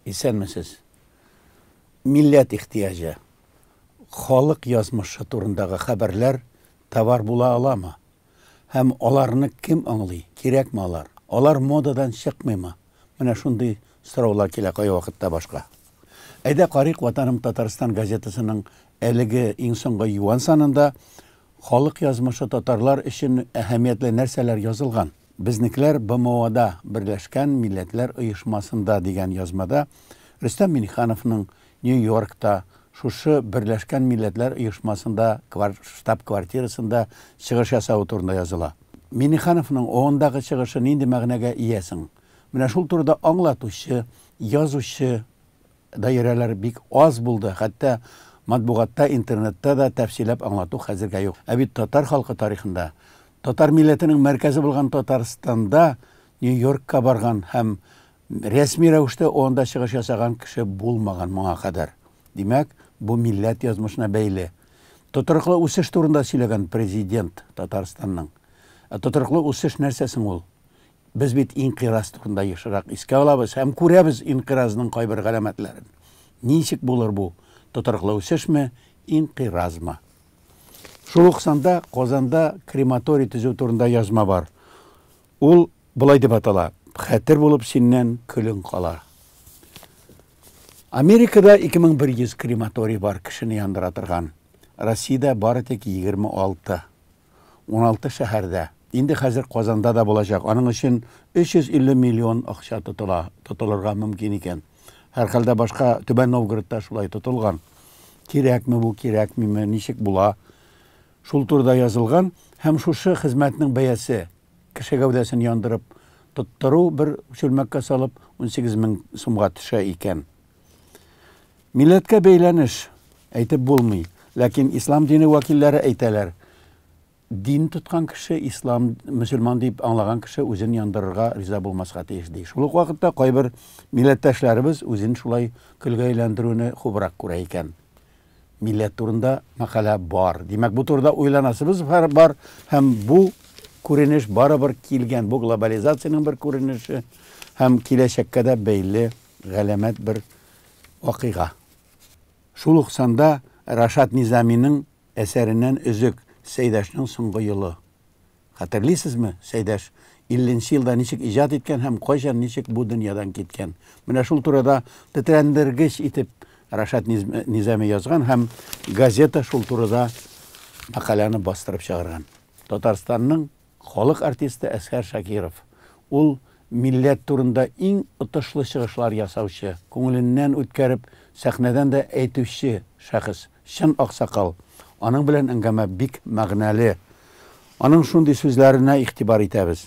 Исәнмесез. Милләт ихтияҗы. Халык язмышы турындагы хәбәрләр товар була аламы? Һәм аларны кем аңлый? Кирәкме алар? Алар модадан чыкмыймы? Менә шундый сораулар килә кай вакытта башка. Әйдә карыйк Ватаным Татарстан газетасының әлеге иң соңгы юан санында халык язмышы татарлар өчен әһәмиятле нәрсәләр язылган. Безнекеләр БМОда Берләшкән Милләтләр оешмасында дигән язмада Рөстәм Миңнехановның Нью-Йоркта шушы Берләшкән Милләтләр оешмасында штаб-квартирасында чыгыш ясау турында языла. Миңнехановның ондагы чыгышы нинди мәгънәгә иясең? Менә шул турыда аңлатучы, язучы даирәләр бик аз булды. Хәтта матбугатта, интернетта да тәфсилләп аңлату хәзергә юк. Ә бит татар халкы тарихында, татар милләтенең мәркәзе булган Татарстанда Нью-Йоркка барган һәм рәсми рәвештә онда чыгыш ясаган кеше булмаган моңа кадәр. Димәк, бу милләт язмышына бәйле. Тотрыклы үсеш турында сөйләгән президент Татарстанның. Тотрыклы үсеш нәрсәсең ул? Без бит инкыйраз турында ешрак искә алабыз һәм күрәбез инкыйразның кайбер галәмәтләрен. Ничек булыр бу? Тотрыклы үсешме, инкыйразмы? Шул ук санда Казанда крематорий төзү турында язма бар. Ул булай дип атала: хәтер булып синнән көлең кала. Америкада 2100 крематорий бар, кешене яндыра торган. Россиядә бары тик 26. 16 шәһәрдә. Инде хәзер Казанда да булачак. Аның өчен 350 миллион акча тотылырга мөмкин икән. Һәр хәлдә башка Түбән Новгородта шулай тотылган. Кирәкме бу, кирәкмиме, ничек була? Шул турда язылган һәм шушы хезмәтнең бәясе кеше гәүдәсен яндырып тоттыру бер чүлмәккә салып 18000 сумга төшә икән. Милләткә бәйләнеш әйтеп булмый, ләкин ислам дине вәкилләре әйтәләр. Дин тоткан кеше, ислам, мөселман дип аңлаган кеше үзен яндырырга риза булмаска тиеш ди. Шул ук вакытта кайбер милләттәшләребез үзен шулай көлгә әйләндерүне хубрак күрә икән. Милләт турында мәкалә бар. Димәк, бу турыда уйланасыбыз бар һәм бу күренеш барыбер килгән. Бу глобализациянең бер күренеше һәм киләчәккә дә бәйле галәмәт бер вакыйга. Шул ук санда Рашад Низаминың әсәреннән өзек Сәйдәшнең соңгы елы. Хәтерлисезме, Сәйдәш 50нче елда ничек иҗат иткән һәм кайчан ничек бу дөньядан киткән? Менә шул турыда тетрәндергеч итеп Рашад Низами язган һәм газета шул турыда мәкаләне бастырып чыгарган. Татарстанның халык артисты Әсгәр Шакиров. Ул милләт турында иң отышлы чыгышлар ясаучы, күңеленнән үткәреп, сәхнәдән дә әйтүче шәхес, чын аксакал. Аның белән әңгәмә бик мәгънәле. Аның шундый сүзләренә игътибар итәбез.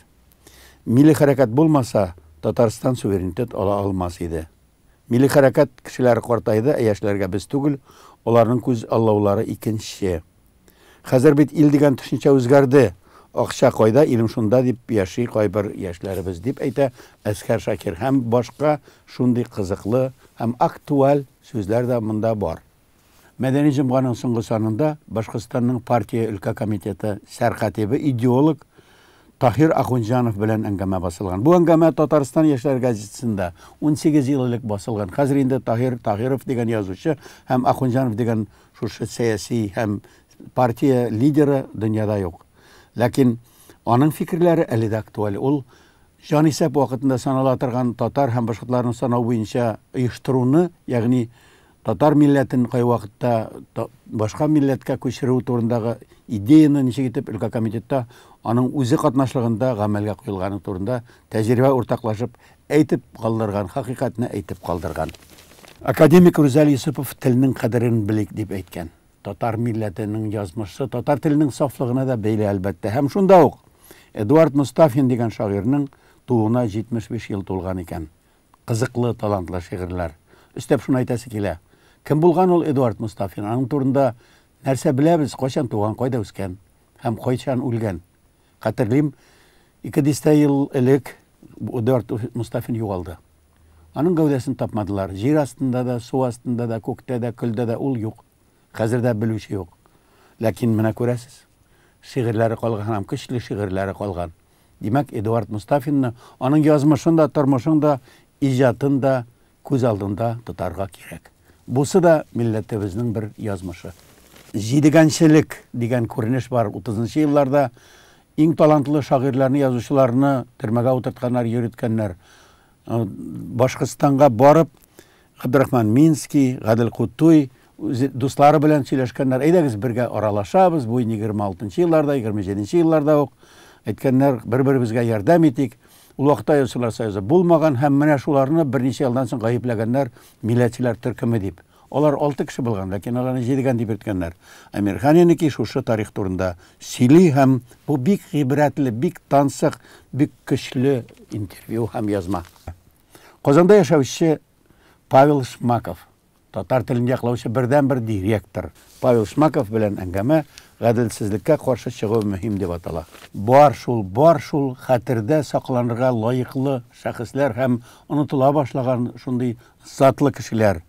Милли хәрәкәт булмаса, Татарстан суверенитет ала алмас иде. Милли хәрәкәт кешеләре картайды, яшьләргә без түгел, аларның күз аллаулары икенче. Хәзер бит ил дигән төшенчә үзгәрде. Акча кайда, илем шунда дип яши кайбер яшьләребез дип әйтә Әсгәр Шакир. Һәм башка шундый кызыклы һәм актуаль сүзләр дә монда бар. Мәдәни җомганың соңгы санында Башкортстанның партия өлкә комитеты сәркатибе идеолог Таһир Ахунҗанов белән әңгәмә басылган. Бу әңгәмә Татарстан яшьләр газетасында 18 ел элек басылган. Хәзер инде Таһиров дигән язучы һәм Ахунҗанов дигән шушы сәяси һәм партия лидеры дөньяда юк. Ләкин аның фикерләре әле дә актуаль. Ул җанисәп вакытында санала торган татар һәм башкаларның санау буенча оештыруны, ягъни татар милләтен кай вакытта башка милләткә күчерү турындагы идеяны ничек итеп өлкә комитетта аның үзе катнашлыгында гамәлгә куелганы турында тәҗрибә уртаклашып әйтеп калдырган, хакыйкатьне әйтеп калдырган. Академик Рүзәл Юсупов телнең кадерен белик дип әйткән. Татар милләтенең язмышы татар теленең сафлыгына да бәйле әлбәттә. Һәм шунда ук Эдуард Мустафин дигән шагыйрьнең тууына 75 ел тулган икән. Кызыклы, талантлы шигырьләр. Өстәп шуны әйтәсе килә. Кем булган ул Эдуард Мустафин? Аның турында нәрсә беләбез? Кайчан туган, кайда үскән һәм кайчан үлгән? Хәтерлим, 200 ел элек Эдуард Мустафин югалды. Аның гәүдәсен тапмадылар. Җир астында да, су астында да, күктә дә, көлдә дә ул юк. Хәзер дә белүче юк. Ләкин менә күрәсез, шигырьләре калган һәм көчле шигырьләре калган. Димәк, Эдуард Мустафинны аның язмышында, тормышында, иҗатын да көз алдында тотарга кирәк. Бусы да милләтебезнең бер язмышы. Җидегәнчелек дигән күренеш бар. 30-нчы елларда иң талантлы шагыйрьләрне, язучыларны төрмәгә утыртканнар, йөрткәннәр. Башкортстанга барып, Габдрахман Минский, Гадел Кутуй дуслары белән сөйләшкәннәр. Әйдәгез бергә аралашабыз. Бу 26-нчы елларда, 27-нче елларда ук әйткәннәр, бер-беребезгә ярдәм итик. Ул вакытта Язучылар союзы булмаган һәм менә шуларны берничә елдан соң гаепләгәннәр милләтчеләр төркеме дип. Алар 6 кеше булган, ләкин аларны җидегән дип әйткәннәр. Әмирханинеки шушы тарих турында сөйли һәм бу бик гыйбрәтле, бик тансык, бик көчле интервью һәм язма. Казанда яшәүче Павел Шмаков, татар телен яклаучы бердән-бер директор. Павел Шмаков белән әңгәмә гаделсезлеккә каршы чыгу мөһим дип атала. Бар шул хәтердә сакланырга лаеклы шәхесләр һәм онытыла башлаган шундый затлы кешеләр.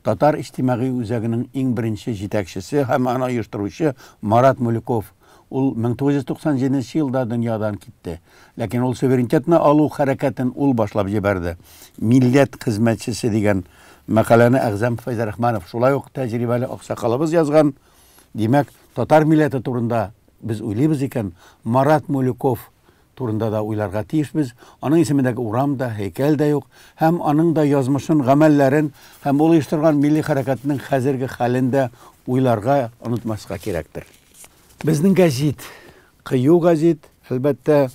Татар иҗтимагый үзәгенең иң беренче җитәкчесе һәм аны оештыручы Марат Мулюков. Ул 1997 елда дөньядан китте. Ләкин ул суверенитетны алу хәрәкәтен ул башлап җибәрде. Милләт хезмәтчесе дигән мәкаләне Әгъзәм Фәйзәррахманов шулай ук тәҗрибәле аксакалыбыз язган. Димәк, татар милләте турында без уйлыйбыз икән, Марат Мулюков турында да уйларга тиешбез. Аның исемендәге урам да, һәйкәл дә юк, һәм аның да язмышын, гамәлләрен һәм ул оештырган милли хәрәкәтнең хәзерге хәлен дә уйларга, онытмаска кирәктер. Безнең гәзит, кыю гәзит, әлбәттә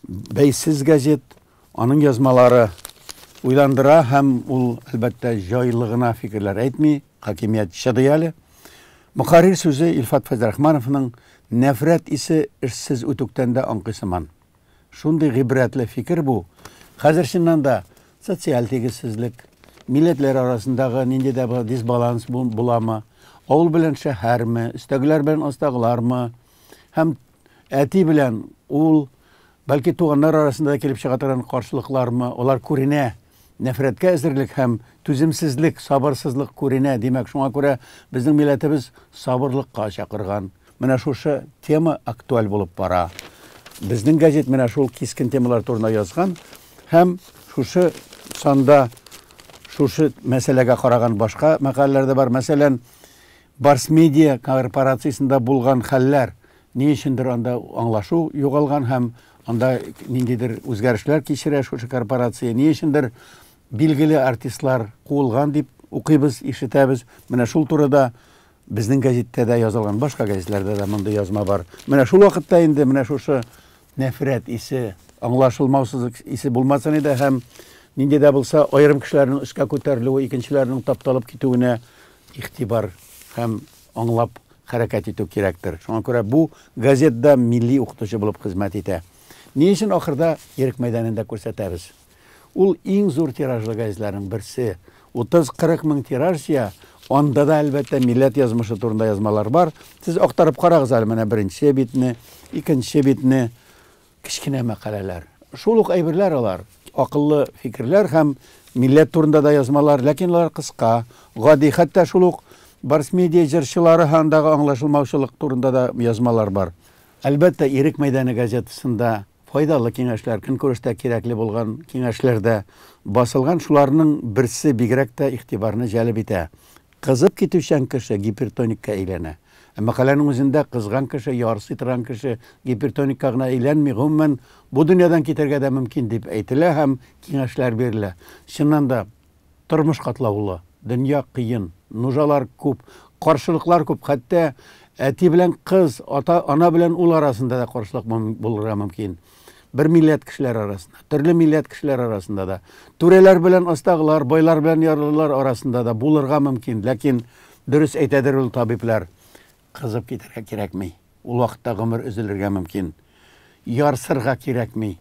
бәйсез гәзит, аның язмалары уйландыра һәм ул әлбәттә җайлы гына фикерләр әйтми, хакимият чыдый әле. Мөхәррир сүзе Илфат Фәйзәррахмановның нәфрәт исе эшсез үтүктән дә аңкыйсыман. Шундый гыйбрәтле фикер бу. Хәзер чыннан да социаль тигезсезлек, милләтләр арасындагы нинди дә дисбаланс буламы, авыл белән шәһәрме, өстәгеләр белән астагылармы, һәм әти белән ул, бәлки туганнар арасында килеп чыга торган каршылыклармы, алар күренә. Нәфрәткә әзерлек һәм түземсезлек, сабырсызлык күренә. Димәк, шуңа күрә безнең милләтебез сабырлыкка чакырган. Менә шушы тема актуаль булып бара. Безнең гәзит менә шул кискен темалар турында язган һәм шушы санда шушы мәсьәләгә караган башка мәкаләләр дә бар. Мәсәлән, Барс Медиа корпорациясендә булган хәлләр, ни өчендер анда аңлашу югалган һәм анда ниндидер үзгәрешләр кичерә шушы корпорация, ни өчендер билгеле артистлар куылган дип укыйбыз, ишетәбез. Менә шул турыда безнең гәзиттә дә язылган, башка гәзитләрдә дә мондай язма бар. Менә шул вакытта инде менә шушы нәфрәт исе, аңлашылмаусызлык исе булмасын иде һәм нинди дә булса аерым кешеләрнең эшкә күтәрелүе, икенчеләрнең тапталып китүенә игътибар һәм аңлап хәрәкәт итү кирәктер. Шуңа күрә бу газетта милли укытучы булып хезмәт итә. Ни өчен ахырда Ерек мәйданында күрсәтәбез? Ул иң зур тиражлы газетләрнең берсе. 30-40 мең тиражчы, анда да әлбәттә милләт язмышы турында язмалар бар. Сез актарып карагыз әле менә беренче битне, икенче битне, кичкенә мәкаләләр. Шул ук әйберләр алар, акыллы фикерләр һәм милләт турында да язмалар, ләкин алар кыска, гади, хәтта шул ук Барс Медиа җырчылары хандагы аңлашылмаучылык турында да язмалар бар. Әлбәттә, Ерек мәйданы газетасында файдалы киңәшләр, көнкүрештә кирәкле булган киңәшләрдә басылган, шуларның берсе бигрәк тә игътибарны җәлеп итә. Кызып китүчән кеше гипертоникка әйләнә. Мәкаләнең үзендә кызган кеше, ярсый торган кеше гипертоникка гына әйләнми, гомумән бу дөньядан китәргә дә мөмкин дип әйтелә һәм киңәшләр бирелә. Чыннан да тормыш катлаулы, дөнья кыен, нужалар күп, каршылыклар күп, хәтта әти белән кыз, ана белән ул арасында да каршылык булырга мөмкин. Бер милләт кешеләр арасында, төрле милләт кешеләр арасында да, түрәләр белән астагылар, байлар белән ярлылар арасында да булырга мөмкин. Ләкин дөрес әйтәдер ул табиблар, кызып китәргә кирәкми. Ул вакытта гомер өзелергә мөмкин. Ярсырга кирәкми.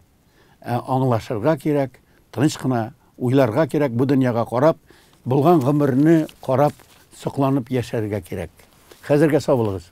Аңлашырга кирәк, тыныч кына уйларга кирәк, бу дөньяга карап, булган гомерне карап, сокланып яшәргә кирәк. Хәзергә сау булыгыз.